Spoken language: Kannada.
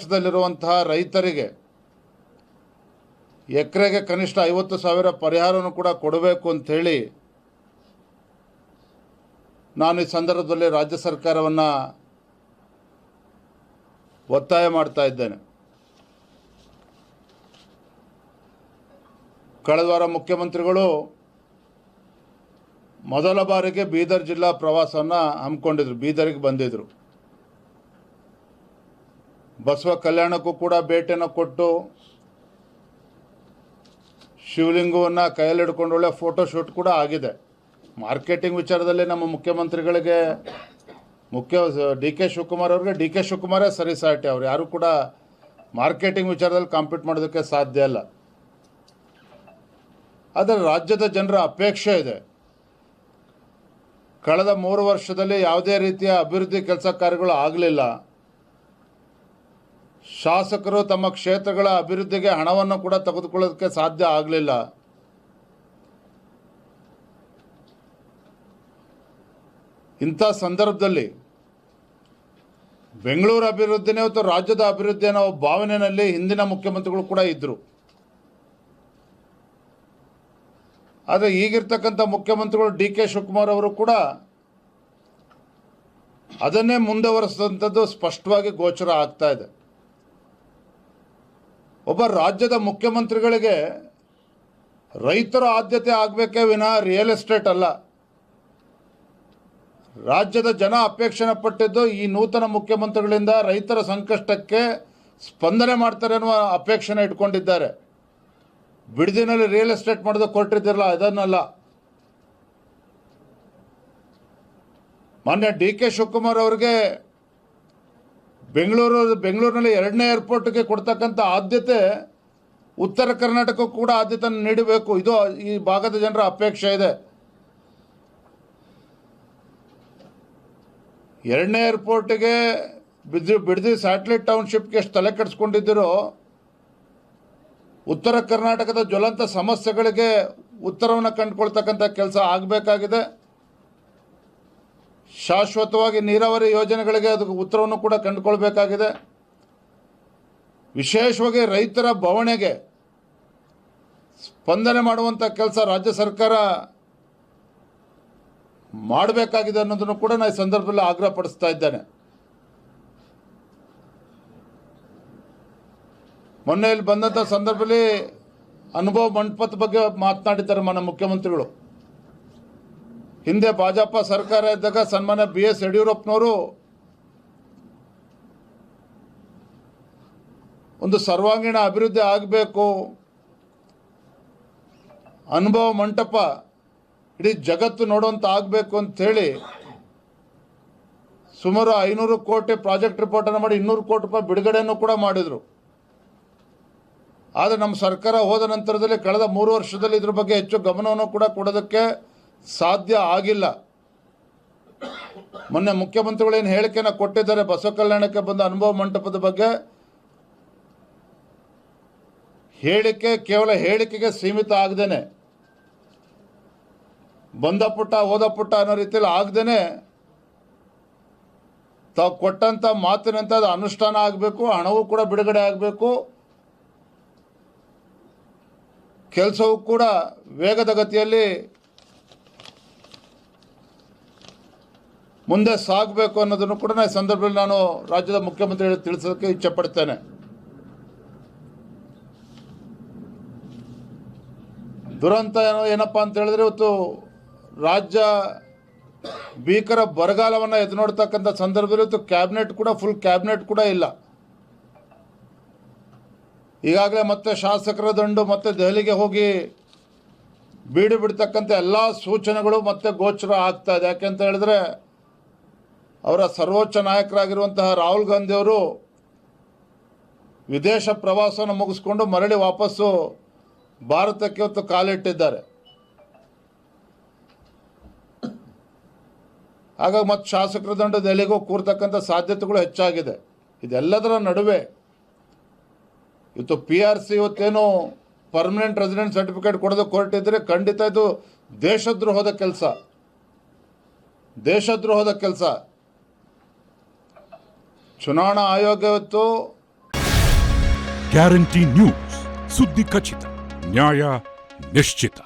ಕಷ್ಟದಲ್ಲಿರುವಂತಹ ರೈತರಿಗೆ ಎಕರೆಗೆ ಕನಿಷ್ಠ 50,000 ಪರಿಹಾರವನ್ನು ಕೂಡ ಕೊಡಬೇಕು ಅಂಥೇಳಿ ನಾನು ಈ ಸಂದರ್ಭದಲ್ಲಿ ರಾಜ್ಯ ಸರ್ಕಾರವನ್ನು ಒತ್ತಾಯ ಮಾಡ್ತಾ ಇದ್ದೇನೆ. ಕಳೆದ ವಾರ ಮುಖ್ಯಮಂತ್ರಿಗಳು ಮೊದಲ ಬಾರಿಗೆ ಬೀದರ್ ಜಿಲ್ಲಾ ಪ್ರವಾಸವನ್ನು ಹಮ್ಮಿಕೊಂಡಿದ್ರು, ಬೀದರಿಗೆ ಬಂದಿದ್ದರು. ಬಸವ ಕಲ್ಯಾಣಕ್ಕೂ ಕೂಡ ಭೇಟಿಯನ್ನು ಕೊಟ್ಟು ಶಿವಲಿಂಗವನ್ನು ಕೈಯಲ್ಲಿ ಹಿಡ್ಕೊಂಡು ಒಳ್ಳೆ ಫೋಟೋಶೂಟ್ ಕೂಡ ಆಗಿದೆ. ಮಾರ್ಕೆಟಿಂಗ್ ವಿಚಾರದಲ್ಲಿ ನಮ್ಮ ಮುಖ್ಯಮಂತ್ರಿಗಳಿಗೆ ಡಿ ಕೆ ಶಿವಕುಮಾರ್ ಅವ್ರಿಗೆ ಡಿ ಕೆ ಶಿವಕುಮಾರೇ ಸರಿಸಾಟಿ. ಅವ್ರು ಯಾರು ಕೂಡ ಮಾರ್ಕೆಟಿಂಗ್ ವಿಚಾರದಲ್ಲಿ ಕಾಂಪೀಟ್ ಮಾಡೋದಕ್ಕೆ ಸಾಧ್ಯ ಇಲ್ಲ. ಆದರೆ ರಾಜ್ಯದ ಜನರ ಅಪೇಕ್ಷೆ ಇದೆ. ಕಳೆದ 3 ವರ್ಷದಲ್ಲಿ ಯಾವುದೇ ರೀತಿಯ ಅಭಿವೃದ್ಧಿ ಕೆಲಸ ಕಾರ್ಯಗಳು ಆಗಲಿಲ್ಲ. ಶಾಸಕರು ತಮ್ಮ ಕ್ಷೇತ್ರಗಳ ಅಭಿವೃದ್ಧಿಗೆ ಹಣವನ್ನು ಕೂಡ ತೆಗೆದುಕೊಳ್ಳೋದಕ್ಕೆ ಸಾಧ್ಯ ಆಗಲಿಲ್ಲ. ಇಂಥ ಸಂದರ್ಭದಲ್ಲಿ ಬೆಂಗಳೂರು ಅಭಿವೃದ್ಧಿನೇ ಮತ್ತು ರಾಜ್ಯದ ಅಭಿವೃದ್ಧಿ ಅನ್ನೋ ಭಾವನೆಯಲ್ಲಿ ಹಿಂದಿನ ಮುಖ್ಯಮಂತ್ರಿಗಳು ಕೂಡ ಇದ್ದರು. ಆದರೆ ಈಗಿರ್ತಕ್ಕಂಥ ಮುಖ್ಯಮಂತ್ರಿಗಳು ಡಿ ಕೆ ಶಿವಕುಮಾರ್ ಅವರು ಕೂಡ ಅದನ್ನೇ ಮುಂದುವರಿಸಿದಂಥದ್ದು ಸ್ಪಷ್ಟವಾಗಿ ಗೋಚರ ಆಗ್ತಾ ಇದೆ. ಒಬ್ಬ ರಾಜ್ಯದ ಮುಖ್ಯಮಂತ್ರಿಗಳಿಗೆ ರೈತರ ಆದ್ಯತೆ ಆಗಬೇಕೇ ವಿನಃ ರಿಯಲ್ ಎಸ್ಟೇಟ್ ಅಲ್ಲ. ರಾಜ್ಯದ ಜನ ಅಪೇಕ್ಷಣೆ ಪಟ್ಟಿದ್ದು ಈ ನೂತನ ಮುಖ್ಯಮಂತ್ರಿಗಳಿಂದ ರೈತರ ಸಂಕಷ್ಟಕ್ಕೆ ಸ್ಪಂದನೆ ಮಾಡ್ತಾರೆ ಅನ್ನುವ ಅಪೇಕ್ಷಣೆ ಇಟ್ಕೊಂಡಿದ್ದಾರೆ. ಬಿಡದಿನಲ್ಲಿ ರಿಯಲ್ ಎಸ್ಟೇಟ್ ಮಾಡೋದು ಕೊಟ್ಟಿದ್ದಿರಲ್ಲ, ಅದನ್ನಲ್ಲ. ಮಾನ್ಯ ಡಿ ಕೆ ಶಿವಕುಮಾರ್ ಅವರಿಗೆ ಬೆಂಗಳೂರಿನಲ್ಲಿ 2ನೇ ಏರ್ಪೋರ್ಟ್ಗೆ ಕೊಡ್ತಕ್ಕಂಥ ಆದ್ಯತೆ ಉತ್ತರ ಕರ್ನಾಟಕಕ್ಕೂ ಕೂಡ ಆದ್ಯತೆ ನೀಡಬೇಕು. ಇದು ಈ ಭಾಗದ ಜನರ ಅಪೇಕ್ಷೆ ಇದೆ. 2ನೇ ಏರ್ಪೋರ್ಟಿಗೆ ಬಿಡದಿ ಸ್ಯಾಟಲೈಟ್ ಟೌನ್ಶಿಪ್ಗೆ ಎಷ್ಟು ತಲೆ ಕೆಡಿಸ್ಕೊಂಡಿದ್ದೀರೋ, ಉತ್ತರ ಕರ್ನಾಟಕದ ಜ್ವಲಂತ ಸಮಸ್ಯೆಗಳಿಗೆ ಉತ್ತರವನ್ನು ಕಂಡುಕೊಳ್ತಕ್ಕಂಥ ಕೆಲಸ ಆಗಬೇಕಾಗಿದೆ. ಶಾಶ್ವತವಾಗಿ ನೀರಾವರಿ ಯೋಜನೆಗಳಿಗೆ ಅದಕ್ಕೆ ಉತ್ತರವನ್ನು ಕೂಡ ಕಂಡುಕೊಳ್ಬೇಕಾಗಿದೆ. ವಿಶೇಷವಾಗಿ ರೈತರ ಬವಣೆಗೆ ಸ್ಪಂದನೆ ಮಾಡುವಂಥ ಕೆಲಸ ರಾಜ್ಯ ಸರ್ಕಾರ ಮಾಡಬೇಕಾಗಿದೆ ಅನ್ನೋದನ್ನು ಕೂಡ ನಾನು ಈ ಸಂದರ್ಭದಲ್ಲಿ ಆಗ್ರಹಪಡಿಸ್ತಾ ಇದ್ದೇನೆ. ಮೊನ್ನೆ ಇಲ್ಲಿ ಬಂದಂಥ ಸಂದರ್ಭದಲ್ಲಿ ಅನುಭವ ಮಂಟಪದ ಬಗ್ಗೆ ಮಾತನಾಡಿದ್ದಾರೆ ಮಾನ್ಯ ಮುಖ್ಯಮಂತ್ರಿಗಳು. ಹಿಂದೆ ಭಾಜಪ ಸರ್ಕಾರ ಇದ್ದಾಗ ಸನ್ಮಾನ್ಯ BS ಯಡಿಯೂರಪ್ಪನವರು ಒಂದು ಸರ್ವಾಂಗೀಣ ಅಭಿವೃದ್ಧಿ ಆಗಬೇಕು, ಅನುಭವ ಮಂಟಪ ಇಡೀ ಜಗತ್ತು ನೋಡುವಂತ ಆಗಬೇಕು ಅಂಥೇಳಿ ಸುಮಾರು 500 ಕೋಟಿ ಪ್ರಾಜೆಕ್ಟ್ ರಿಪೋರ್ಟನ್ನು ಮಾಡಿ 200 ಕೋಟಿ ರೂಪಾಯಿ ಬಿಡುಗಡೆಯನ್ನು ಕೂಡ ಮಾಡಿದರು. ಆದರೆ ನಮ್ಮ ಸರ್ಕಾರ ಹೋದ ನಂತರದಲ್ಲಿ ಕಳೆದ 3 ವರ್ಷದಲ್ಲಿ ಇದ್ರ ಬಗ್ಗೆ ಹೆಚ್ಚು ಗಮನವನ್ನು ಕೂಡ ಕೊಡೋದಕ್ಕೆ ಸಾಧ್ಯ ಆಗಿಲ್ಲ. ಮೊನ್ನೆ ಮುಖ್ಯಮಂತ್ರಿಗಳು ಏನು ಹೇಳಿಕೆಯನ್ನು ಕೊಟ್ಟಿದ್ದಾರೆ ಬಸವ ಕಲ್ಯಾಣಕ್ಕೆ ಬಂದ ಅನುಭವ ಮಂಟಪದ ಬಗ್ಗೆ, ಹೇಳಿಕೆ ಕೇವಲ ಹೇಳಿಕೆಗೆ ಸೀಮಿತ ಆಗದೇನೆ, ಬಂದ ಪುಟ್ಟ ಹೋದ ಪುಟ್ಟ ಅನ್ನೋ ರೀತಿಯಲ್ಲಿ ಆಗದೇನೆ ತಾವು ಕೊಟ್ಟಂಥ ಮಾತಿನಂತ ಅದು ಅನುಷ್ಠಾನ ಆಗಬೇಕು, ಹಣವೂ ಕೂಡ ಬಿಡುಗಡೆ ಆಗಬೇಕು, ಕೆಲಸವೂ ಕೂಡ ವೇಗದ ಗತಿಯಲ್ಲಿ ಮುಂದೆ ಸಾಗಬೇಕು ಅನ್ನೋದನ್ನು ಕೂಡ ಈ ಸಂದರ್ಭದಲ್ಲಿ ನಾನು ರಾಜ್ಯದ ಮುಖ್ಯಮಂತ್ರಿಗಳಿಗೆ ತಿಳಿಸೋದಕ್ಕೆ ಇಚ್ಛೆಪಡ್ತೇನೆ. ದುರಂತ ಏನಪ್ಪ ಅಂತ ಹೇಳಿದ್ರೆ, ಇವತ್ತು ರಾಜ್ಯ ಭೀಕರ ಬರಗಾಲವನ್ನು ಎದು ನೋಡ್ತಕ್ಕಂಥ ಸಂದರ್ಭದಲ್ಲಿ ಇವತ್ತು ಕ್ಯಾಬಿನೆಟ್ ಕೂಡ ಫುಲ್ ಕ್ಯಾಬಿನೆಟ್ ಕೂಡ ಇಲ್ಲ. ಈಗಾಗಲೇ ಮತ್ತೆ ಶಾಸಕರ ದಂಡು ಮತ್ತೆ ದೆಹಲಿಗೆ ಹೋಗಿ ಬೀಡು ಬಿಡ್ತಕ್ಕಂಥ ಎಲ್ಲ ಸೂಚನೆಗಳು ಮತ್ತೆ ಗೋಚರ ಆಗ್ತಾ ಇದೆ. ಯಾಕೆಂತ ಹೇಳಿದ್ರೆ ಅವರ ಸರ್ವೋಚ್ಚ ನಾಯಕರಾಗಿರುವಂತಹ ರಾಹುಲ್ ಗಾಂಧಿ ಅವರು ವಿದೇಶ ಪ್ರವಾಸವನ್ನು ಮುಗಿಸ್ಕೊಂಡು ಮರಳಿ ವಾಪಸ್ಸು ಭಾರತಕ್ಕೆ ಇವತ್ತು ಕಾಲಿಟ್ಟಿದ್ದಾರೆ. ಹಾಗಾಗಿ ಮತ್ತೆ ಶಾಸಕರ ದಂಡು ದೆಹಲಿಗೂ ಕೂರ್ತಕ್ಕಂಥ ಸಾಧ್ಯತೆಗಳು ಹೆಚ್ಚಾಗಿದೆ. ಇದೆಲ್ಲದರ ನಡುವೆ ಇವತ್ತು PRC ಇವತ್ತೇನು ಪರ್ಮನೆಂಟ್ ರೆಸಿಡೆಂಟ್ ಸರ್ಟಿಫಿಕೇಟ್ ಕೊಡೋದಕ್ಕೆ ಹೊರಟಿದ್ರೆ ಖಂಡಿತ ಇದು ದೇಶದ್ರೋಹದ ಕೆಲಸ. ಚುನಾವಣಾ ಆಯೋಗ ಇವತ್ತು ಗ್ಯಾರಂಟಿ ನ್ಯೂಸ್, ಸುದ್ದಿ ಖಚಿತ, ನ್ಯಾಯ ನಿಶ್ಚಿತ.